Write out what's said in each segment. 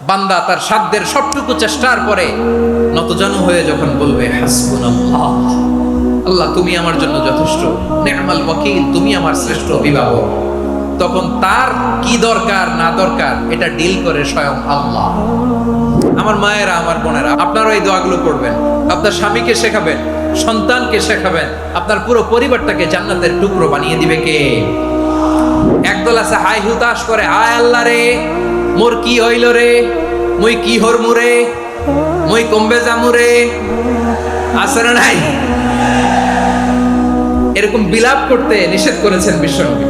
বান্দা তার সাধ্যের সবটুকু চেষ্টার পরে নতজানু হয়ে যখন বলবে হাসবুনাল্লাহ, আল্লাহ তুমি আমার জন্য যথেষ্ট, নে'মাল ওয়াকিল, তুমি আমার শ্রেষ্ঠ অভিভাবক, তখন তার কি দরকার না দরকার এটা ডিল করে স্বয়ং আল্লাহ। আমার মায়েরা, আমার বোনেরা, আপনারা এই দোয়াগুলো পড়বেন, আপনার স্বামীকে শেখাবেন, সন্তানকে শেখাবেন, আপনার পুরো পরিবারটাকে জান্নাতের টুকরো বানিয়ে দিবে কে? একদল আছে হাই হুতাশ করে, আয় আল্লাহ রে মোর কি হইল রে, মুই কি হরমু রে, মুই কমবে জামু রে, আছে না নাই? এরকম বিলাপ করতে নিষেধ করেছেন বিশ্বনবী।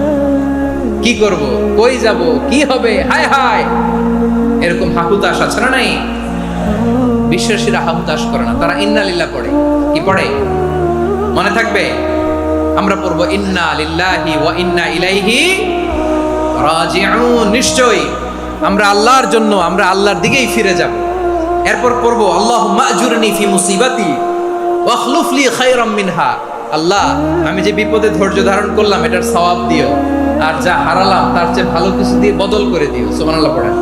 কি করব, কই যাব, কি হবে, হায় হায়, এরকম হাহুতাশ আছে না নাই? বিশ্বাসীরা হাহুতাশ করে না, তারা ইন্না লিল্লাহ পড়ে। কি পড়ে মনে থাকবে? আমরা পড়বো ইন্না লিল্লাহি ওয়া ইন্না ইলাইহি রাজিউন। নিশ্চয়ই আমরা আল্লাহর জন্য, আমরা আল্লাহর দিকেই ফিরে যাব। এরপর পড়বো আল্লাহুম্মা আজুরনি ফি মুসিবাতি ওয়া আখলুফ লি খায়রাম মিনহা। আল্লাহ, আমি যে বিপদে ধৈর্য ধারণ করলাম এটার সওয়াব দিও, আর যা হারালাম তার চেয়ে ভালো কিছু দিয়ে বদল করে দিও। সুবহানাল্লাহ পড়েন।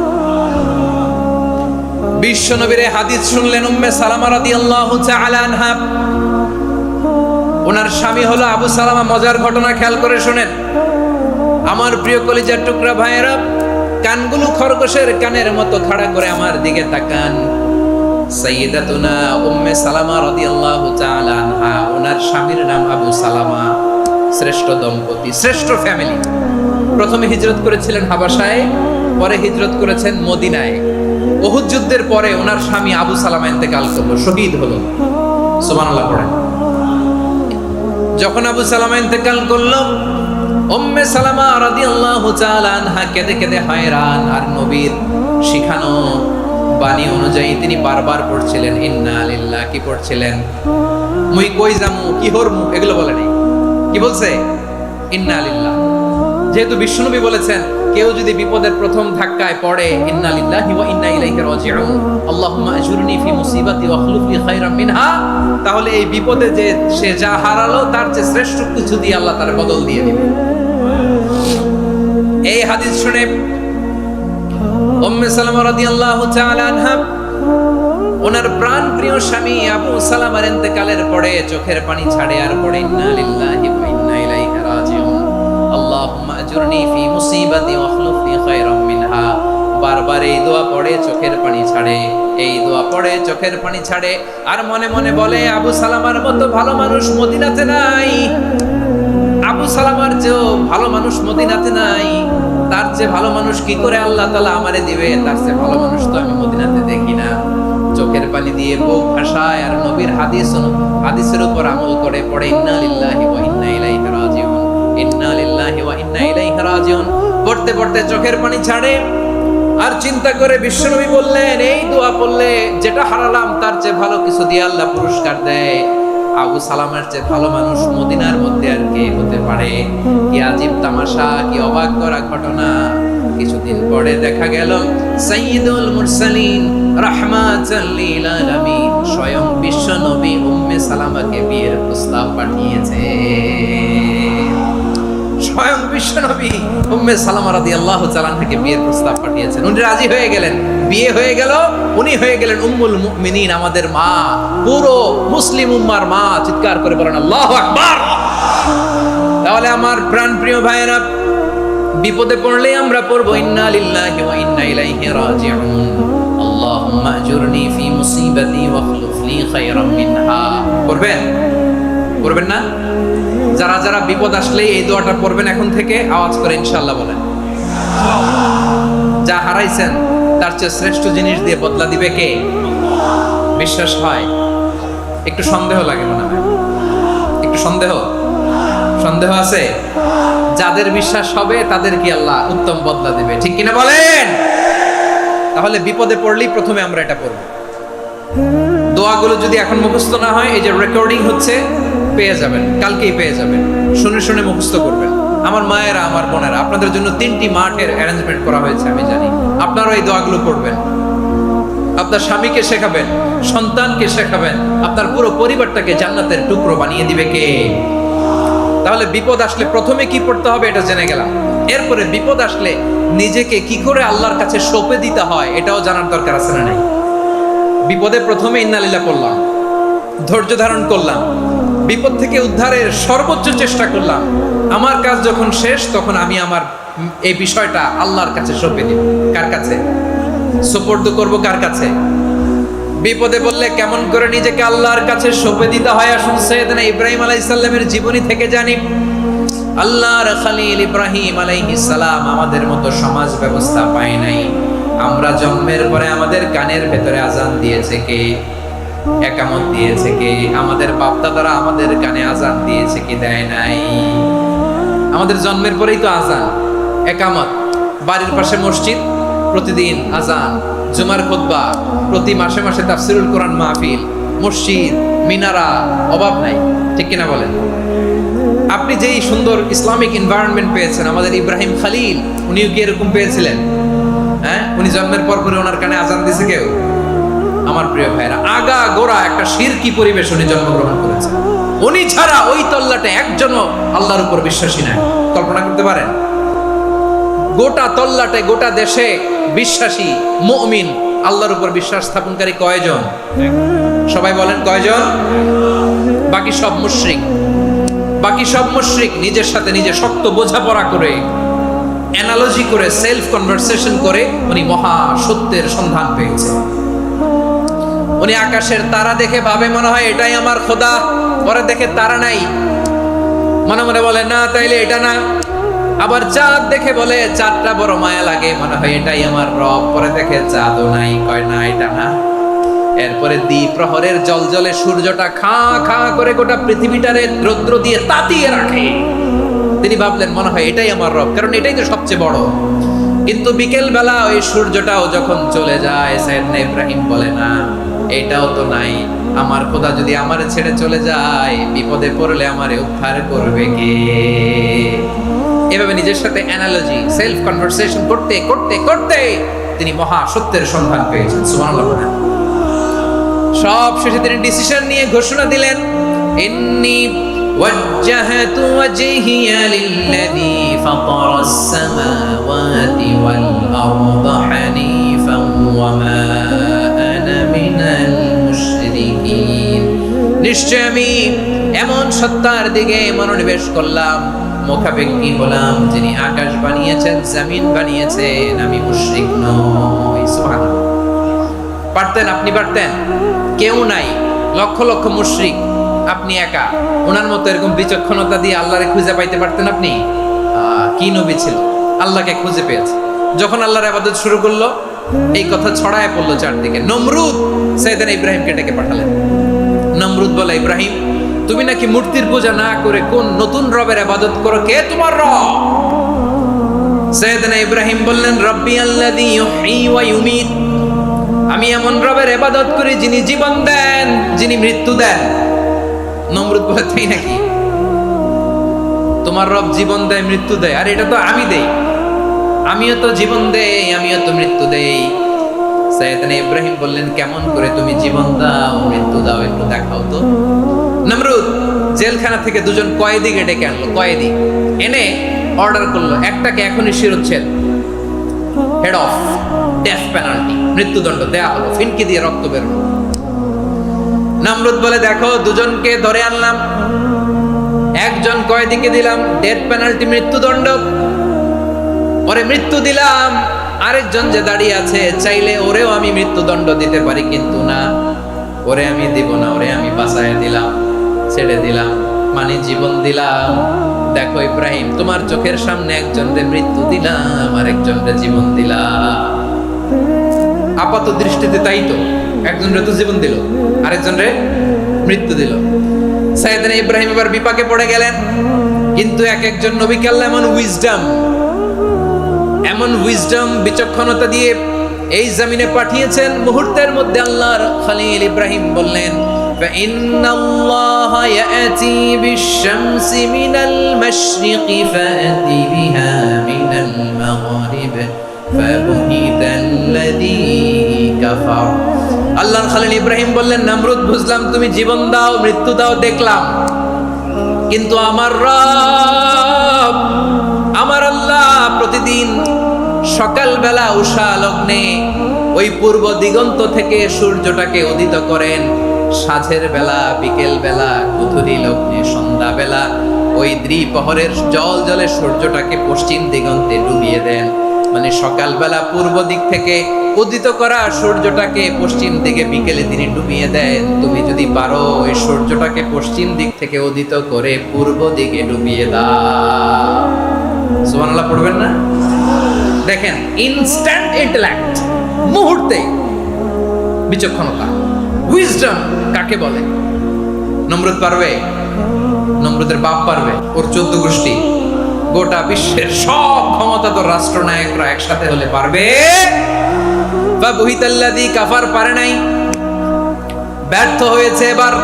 বিশ্বনবীর হাদিস শুনলেন উম্মে সালামা রাদিয়াল্লাহু তাআলা আনহা। ওনার স্বামী হলো আবু সালামা। মজার ঘটনা খেয়াল করে শুনেন আমার প্রিয় কলিজার টুকরা ভাইয়েরা। কানগুলো খরগোশের কানের মতো খাড়া করে আমার দিকে তাকান। সাইয়্যিদাতুনা উম্মে সালামা রাদিয়াল্লাহু তাআলা আনহা, ওনার স্বামীর নাম আবু সালামা। শ্রেষ্ঠ দম্পতি, শ্রেষ্ঠ ফ্যামিলি। প্রথমে হিজরত করেছিলেন হাবাসায়, পরে হিজরত করেছেন মদিনায়। উহুদ যুদ্ধের পরে ওনার স্বামী আবু সালামা ইন্তেকাল করলো, শহীদ হলো। সুবহানাল্লাহ পড়েন। যখন আবু সালামা ইন্তেকাল করলো, উম্মে সালামা রাদিয়াল্লাহু তাআলা আনহা কেঁদে কেঁদে হয়রান। আর নবীর শিখানো বাণী অনুযায়ী তিনি বারবার পড়ছিলেন ইন্না লিল্লাহ। কি পড়ছিলেন? মুই কই যামু, কি হরমু, এগুলো বলে নাই। কি বলছে? ইন্না লিল্লাহ। যেহেতু বিশ্বনবী বলেছেন কেউ যদি বিপদের প্রথম ধাক্কায় পড়ে ইন্না লিল্লাহি ওয়া ইন্না ইলাইহি রাজিউন, আল্লাহুম্মা আজুরনি ফি মুসিবাতি ওয়া আখলুফ লি খায়রাম মিনহা, তাহলে এই বিপদে যে সে যা হারালো তার চেয়ে শ্রেষ্ঠ কিছু দিয়ে আল্লাহ তার বদল দিয়ে দিবে। এই হাদিস শুনে উম্মে সালামা রাদিয়াল্লাহু তাআলা আনহা ওনার প্রাণ প্রিয় স্বামী আবু সালামার ইন্তেকালের পরে চোখের পানি ছাড়ে আর পড়ে ইন্না লিল্লাহি ওয়া ইন্না ইলাইহি রাজিউন, আল্লাহুম্মা আজুরনি ফি মুসিবাতি ওয়া আখলুফ লি খায়রাম মিনহা। বারবার এই দোয়া পড়ে চোখের পানি ছাড়ে, এই দোয়া পড়ে চোখের পানি ছাড়ে, আর মনে মনে বলে আবু সালামার মতো ভালো মানুষ মদিনাতে নাই, আবু সালামার চেয়েও ভালো মানুষ মদিনাতে নাই, তার চেয়ে ভালো মানুষ কি করে আল্লাহ তাআলা আমারে দিবে, তার চেয়ে ভালো মানুষ তো আমি মদিনাতে দেখি না। চোখের পানি দিয়ে বুক ভাসায় আর নবীর হাদিসের উপর আমল করে পড়ে ইন্না লিল্লাহি ওয়া ইন্না ইলাইহি রাজিউন, ইন্না লিল্লাহি ওয়া ইন্না ইলাইহি রাজিউন। পড়তে পড়তে চোখের পানি ছাড়ে আর চিন্তা করে বিশ্বনবী বললেন এই দোয়া পড়লে যেটা হারালাম তার চেয়ে ভালো কিছু দিয়ে আল্লাহ পুরস্কার দেয়। আবু সালামার চেয়ে ভালো মানুষ মদিনার মধ্যে আর কে হতে পারে? কি আজীব তামাশা, কি অবাক করা ঘটনা। কিছুদিন পরে দেখা গেল সাইয়্যিদুল মুরসালিন রাহমাতাল লিল আলামিন স্বয়ং বিশ্বনবী উম্মে সালামাকে বিয়ের প্রস্তাব পাঠিয়েছে। স্বয়ং বিশ্বনবী উম্মে সালামা রাদিয়াল্লাহু তাআলা আনহাকে বিয়ের প্রস্তাব পাঠিয়েছেন। উনি রাজি হয়ে গেলেন, বিয়ে হয়ে গেল, উনি হয়ে গেলেন উম্মুল মুমিনিন, আমাদের মা, পুরো মুসলিম উম্মার মা। চিৎকার করে বলেন আল্লাহু আকবার। তাহলে আমার প্রাণপ্রিয় ভাইয়েরা, বিপদে পড়লে আমরা পড়বো ইন্না লিল্লাহি ওয়া ইন্না ইলাইহি রাজিউন, আল্লাহুম্মা আজুরনি ফি মুসিবাতি ওয়া আখলুফ লি খায়রাম মিনহা। পড়বেন? পড়বেন না? যারা যারা বিপদ আসলে এই দোয়াটা পড়বেন এখন থেকে আওয়াজ করে ইনশাআল্লাহ বলেন। যা হারাইছেন তার চেয়ে শ্রেষ্ঠ জিনিস দিয়ে বদলা দিবে কে? বিশ্বাস হয়? একটু সন্দেহ লাগে মনে হয়, একটু সন্দেহ আছে? যাদের বিশ্বাস হবে তাদের কি আল্লাহ উত্তম বদলা দিবে, ঠিক কিনা বলেন? তাহলে বিপদে পড়লেই প্রথমে আমরা এটা পড়ব। দোয়াগুলো যদি এখন মুখস্থ না হয়, এই যে রেকর্ডিং হচ্ছে পেয়ে যাবেন, কালকেই পেয়ে যাবেন। শুনে শুনে মুখস্থ করবেন। আমার মায়েরা, আমার বোনেরা, আপনাদের জন্য 3টি মাঠের অ্যারেঞ্জমেন্ট করা হয়েছে, আমি জানি। আপনারা এই দোয়াগুলো পড়বেন, আপনার স্বামীকে শেখাবেন, সন্তানকে শেখাবেন, আপনার পুরো পরিবারটাকে জান্নাতের টুকরো বানিয়ে দিবে কে? তাহলে বিপদ আসলে প্রথমে কি পড়তে হবে এটা জেনে গেলাম। এরপরে বিপদ আসলে নিজেকে কি করে আল্লাহর কাছে সঁপে দিতে হয় এটাও জানার দরকার আছে না নাই? বিপদে প্রথমে ইন্নালিল্লাহ করলাম, ধৈর্য ধারণ করলাম, বিপদ থেকে উদ্ধারের সর্বোচ্চ চেষ্টা করলাম। আমার কাজ যখন শেষ তখন আমি আমার এই বিষয়টা আল্লাহর কাছে সঁপে দিব। কার কাছে সুপর্দ করব? কার কাছে? বিপদে বললে কেমন করে নিজেকে আল্লাহর কাছে সঁপে দিতে হয় আসুন সাইয়েদনা ইব্রাহিম আলাইহিস সালামের জীবনী থেকে জানি। আল্লাহর খলিল ইব্রাহিম আলাইহিস সালাম আমাদের মতো সমাজ ব্যবস্থা পায় নাই। আমরা জন্মের পরে আমাদের কানের ভেতরে আজান দিয়েছে কে? একামত দিয়েছে কে? আমাদের বাপ দাদারা আমাদের কানে আজান দিয়েছে কি? দেয় নাই। আমাদের জন্মের পরেই তো আজান, একামত, বাড়ির পাশে মসজিদ, প্রতিদিন আজান, জুমার খুতবা, প্রতি মাসে মাসে তাফসিরুল কোরআন মাহফিল, মসজিদ, মিনারা, অভাব নাই। ঠিক কিনা বলেন? আপনি যেই সুন্দর ইসলামিক এনভায়রনমেন্ট পেয়েছেন, আমাদের ইব্রাহিম খলিল উনিও কি এরকম পেয়েছিলেন? হ্যাঁ, উনি জন্মের পর পরে ওনার কানে আজান দিয়েছে কেউ? আমার প্রিয় ভাইরা, আগা গোড়া একটা শিরকি পরিবেশ উনি জন্মগ্রহণ করেছেন। উনি ছাড়া ওই তল্লাটে একজনও আল্লাহর উপর বিশ্বাসী নাই। কল্পনা করতে পারেন? গোটা তল্লাটে, গোটা দেশে বিশ্বাসী মুমিন, আল্লাহর উপর বিশ্বাস স্থাপনকারী কয়জন? সবাই বলেন কয়জন? বাকি সব মুশরিক। বাকি সব মুশরিক নিজের সাথে নিজে শক্ত বোঝাপড়া করে, অ্যানালজি করে, সেলফ কনভারসেশন করে উনি মহা সত্যের সন্ধান পেয়েছে। উনি আকাশের তারা দেখে ভাবে মনে হয় এটাই আমার খোদা, পরে দেখে তারা নাই, মনে মনে বলে না তাইলে এটা না। আবার চাঁদ দেখে বলে চাঁদটা বড় মায়া লাগে, মনে হয় এটাই আমার রব, পরে দেখে চাঁদও নাই, কয় না এটা না। এরপরে দ্বিপ্রহরের জলজলে সূর্যটা খা খা করে গোটা পৃথিবীটারে রৌদ্র দিয়ে তাতিয়ে রাখে। তিনি ভাবলেন মনে হয় এটাই আমার রব, কারণ এটাই তো সবচেয়ে বড়। কিন্তু বিকেল বেলা ওই সূর্যটাও যখন চলে যায়, সাইয়েদনা ইব্রাহিম বলে না এটাও তো নাই, আমার খোদা যদি আমারে ছেড়ে চলে যায়, বিপদে পড়লে আমারে উদ্ধার করবে কে? এভাবে নিজের সাথে অ্যানালজি, সেলফ কনভারসেশন করতে করতে করতে তিনি মহা সত্যের সন্ধান পেয়েছেন। সুবহানাল্লাহ। সব শেষে তিনি ডিসিশন নিয়ে ঘোষণা দিলেন, ইন্নী ওয়াজ্জাহতু ওয়াজহিয়া লিল্লাযী ফাতারাস সামাওয়াতি ওয়াল আরদা হানিফান ওয়া মা আনা মিনাল মুশরিকিন। নিশ্চয় আমি এমন সত্তার দিকে মনোনিবেশ করলাম, মুখাপেক্ষী হলাম, যিনি আকাশ বানিয়েছেন, জমিন বানিয়েছেন, আমি মুশরিক নই। সুবহানাল্লাহ। পারতেন? আপনি পারতেন? কেউ নাই, লক্ষ লক্ষ মুশরিক, আপনি একা। ওনার মতো এরকম বিচক্ষণতা দিয়ে আল্লাহরে খুঁজে পাইতে পারতেন আপনি? কি নবী ছিল, আল্লাহকে খুঁজে পেয়েছে। যখন আল্লাহর ইবাদত শুরু করলো, এই কথা ছড়ায় পড়লো চারদিকে। নমরুদ সাইয়েদনা ইব্রাহিমকে ডেকে পাঠালেন। নমরুদ বলে, ইব্রাহিম তুমি নাকি মূর্তির পূজা না করে কোন নতুন রবের ইবাদত করো, কে তোমার রব? সাইয়েদনা ইব্রাহিম বললেন, রব্বি আল্লাযী ইউহয়ী ওয়া ইউমীত, আমি এমন রবের ইবাদত করি যিনি জীবন দেন, যিনি মৃত্যু দেন। নমরুদ বলে, তাই নাকি? তোমার রব জীবন দেয়, মৃত্যু দেয়, আর এটা তো আমি দেই। আমিও তো জীবন দেই, আমিও তো মৃত্যু দেই। সাইয়েদনা ইব্রাহিম বললেন, কেমন করে তুমি জীবন দাও, মৃত্যু দাও, একটু দেখাও তো। নমরুদ জেলখানা থেকে দুজন কয়েদিকে ডেকে আনলো। কয়েদি এনে অর্ডার করলো, একটাকে এখনই শিরোচ্ছেদ, হেড অফ, ডেথ পেনাল্টি, মৃত্যুদণ্ড দেয়া হলো, ফিনকি দিয়ে রক্ত বের হলো। নমরুদ বলে, দেখো দুজনকে ধরে আনলাম, একজন কয়েদিকে দিলাম ডেথ পেনাল্টি, মৃত্যুদণ্ড, ওরে মৃত্যু দিলাম। আরেকজন যে দাঁড়িয়ে আছে, চাইলে ওরেও আমি মৃত্যুদণ্ড দিতে পারি, কিন্তু না, ওরে আমি দিব না, ওরে আমি বাঁচায় দিলাম, ছেড়ে দিলাম, মানে জীবন দিলাম। দেখো ইব্রাহিম, তোমার চোখের সামনে একজনকে মৃত্যু দিলাম, আরেকজনকে জীবন দিলাম। আপাত দৃষ্টিতে তাই তো, একজনের তো জীবন দিল, আরেকজনরে মৃত্যু দিল। সাইয়েদনা ইব্রাহিম এবার বিপাকে পড়ে গেলেন। কিন্তু এক একজন নবীকে আল্লাহ এমন উইজডম, বিচক্ষণতা দিয়ে এই জমিনে পাঠিয়েছেন। মুহূর্তের মধ্যে আল্লাহর খলিল ইব্রাহিম বললেন, فإن الله يأتي بالشمس من المشرق فأت بها من المغرب فبهت الذي كفر। আল্লাহর খলিল ইব্রাহিম বললেন, নমরুদ বুঝলাম তুমি জীবন দাও, মৃত্যু দাও, দেখলাম, কিন্তু আমার রব, আমার আল্লাহ প্রতিদিন সকালবেলা উষা লগ্নে ওই পূর্ব দিগন্ত থেকে সূর্যটাকে উদিত করেন, সাঁঝের বেলা, বিকেল বেলা, গধূলি লগ্নে, সন্ধ্যা বেলা ওই দ্বিপ্রহরের জলে সূর্যটাকে পশ্চিম দিগন্তে ডুবিয়ে দেন। মানে সকালবেলা পূর্ব দিক থেকে উদিত করা সূর্যটাকে পশ্চিম দিকে বিকেলে তিনি ডুবিয়ে দেন। তুমি যদি পারো ওই সূর্যটাকে পশ্চিম দিক থেকে উদিত করে পূর্ব দিকে ডুবিয়ে দাও। সুবহানাল্লাহ পড়বেন না? দেখেন, ইনস্ট্যান্ট ইন্টেলেক্ট, মুহূর্তে বিচক্ষণতা, উইজডম কাকে বলে? নমরুদ পারবে? নমরুদের বাপ পারবে? ওর 14 গোষ্ঠী, গোটা বিশ্বের সব ক্ষমতাধর রাষ্ট্রনায়করা একসাথে হলে পারবে? বা বুহিতাল্লাযী কাফার পারে নাই, ব্যর্থ হয়েছে। এবার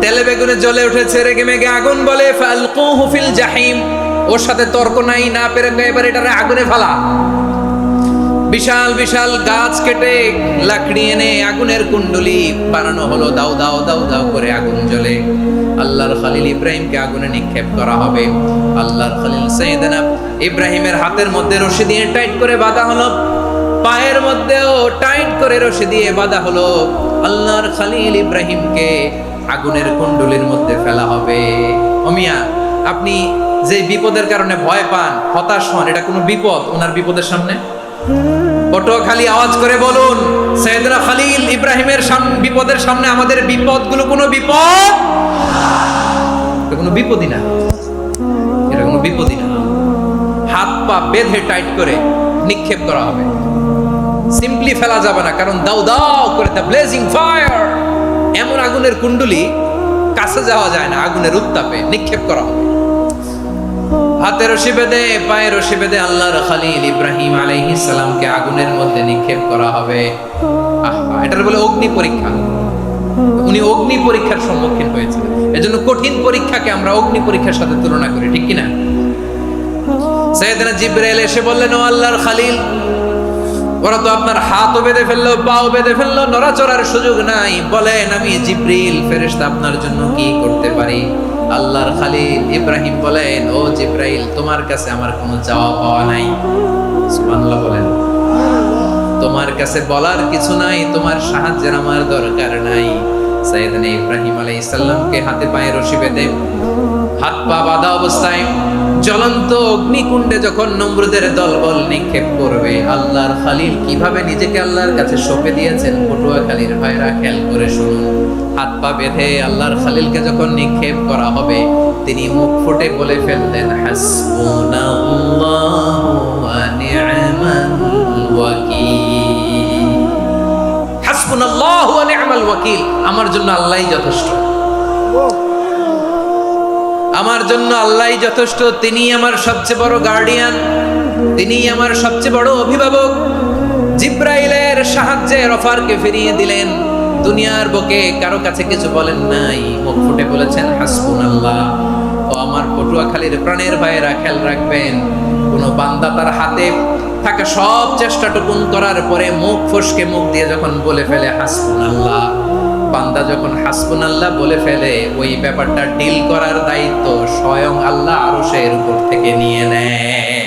তেলে বেগুনে জ্বলে উঠেছে, রেগে মেগে আগুন বলে ফালকুহু ফিল জাহিম। ওর সাথে তর্ক নাই, না পেরে এবার এটারে আগুনে ফেলা। বিশাল বিশাল গাছ কেটে লাকড়ি এনে আগুনের কুণ্ডলি বানানো হলো, দাও দাও দাও দাও করে আগুন জ্বলে। আল্লাহর খলিল ইব্রাহিমকে আগুনে নিক্ষেপ করা হবে। আল্লাহর খলিল সাইয়েদনা ইব্রাহিমের হাতের মধ্যে রশি দিয়ে টাইট করে বাঁধা হলো, পায়ের মধ্যেও টাইট করে রশি দিয়ে বাঁধা হলো। আল্লাহর খলিল ইব্রাহিমকে আগুনের কুণ্ডলির মধ্যে ফেলা হবে। ওমিয়া, আপনি যে বিপদের কারণে ভয় পান, হতাশ হন, এটা কোনো বিপদ ওনার বিপদের সামনে? পটুয়াখালী আওয়াজ করে বলুন, সাইয়েদনা খলিল ইব্রাহিমের বিপদের সামনে আমাদের বিপদগুলো কোনো বিপদ? এটা কোনো বিপদই না, এটা কোনো বিপদই না। হাত পা বেঁধে টাইট করে নিক্ষেপ করা হবে, সিম্পলি ফেলা যাবে না, কারণ দাও দাও করে দ্য ব্লেজিং ফায়ার, এমন আগুনের কুণ্ডলি কাছে যাওয়া যায় না, আগুনের উত্তাপে নিক্ষেপ করা হবে। হাতে রশি বেঁধে, পায়ে রশি বেঁধে আল্লাহর খলিল ইব্রাহিম আলাইহিস সালামকে আগুনের মধ্যে নিক্ষেপ করা হবে। এটার বলে অগ্নি পরীক্ষা। উনি অগ্নি পরীক্ষার সম্মুখীন হয়েছিলেন, এজন্য কঠিন পরীক্ষাকে আমরা অগ্নি পরীক্ষার সাথে তুলনা করি, ঠিক কিনা? সাইয়েদনা জিবরাইল এসে বললেন, ও আল্লাহর খলিল, ওরা তো আপনার হাতও বেঁধে ফেললো, পাও বেঁধে ফেললো, নড়াচড়ার সুযোগ নাই, বলেন আমি জিবরিল ফেরেশতা আপনার জন্য কি করতে পারি? আল্লাহর খলিল ইব্রাহিম বলেন, ও জিবরাইল, তোমার কাছে আমার কোনো চাওয়া পাওয়া নাই। সুবহানাল্লাহ বলেন। তোমার কাছে বলার কিছু নাই, তোমার সাহায্যের আমার দরকার নাই। সাইয়েদনা ইব্রাহিম আলাইহিস সালামকে হাতে পায়ে রশি বেঁধে, হাত পা বাঁধা অবস্থায় জ্বলন্ত অগ্নিকুণ্ডে যখন নমরুদের দলবল নিক্ষেপ করবে, আল্লাহর খলিল কিভাবে নিজেকে আল্লাহর কাছে সঁপে দিয়েছেন, পটুয়াখালীর ভাইরা খেয়াল করে শুনুন। হাত পা বেঁধে আল্লাহর খলিলকে যখন নিক্ষেপ করা হবে, তিনি মুখ ফুটে বলে ফেললেন, হাসবুনাল্লাহু ওয়া নি'মাল ওয়াকিল। হাসবুনাল্লাহু ওয়া নি'মাল ওয়াকিল, আমার জন্য আল্লাহই যথেষ্ট, আমার জন্য আল্লাহই যথেষ্ট। তিনি আমার সবচেয়ে বড় গার্ডিয়ান, তিনি আমার সবচেয়ে বড় অভিভাবক। জিব্রাইলের সাহায্যে অফারকে ফিরিয়ে দিলেন, দুনিয়ার বুকে কারো কাছে কিছু বলেন নাই, মুখ ফুটে বলেছেন হাসবুনাল্লাহ। ও আমার পটুয়াখালীর প্রাণের ভাইয়েরা, খেয়াল রাখবেন, কোন বান্দা তার হাতে থাকা সব চেষ্টাটুকুন করার পরে মুখ ফসকে মুখ দিয়ে যখন বলে ফেলে হাসবুনাল্লাহ, বান্দা যখন হাসবুনাল্লাহ বলে ফেলে, ওই ব্যাপারটা ডিল করার দায়িত্ব স্বয়ং আল্লাহ আরশের উপর থেকে নিয়ে নেয়।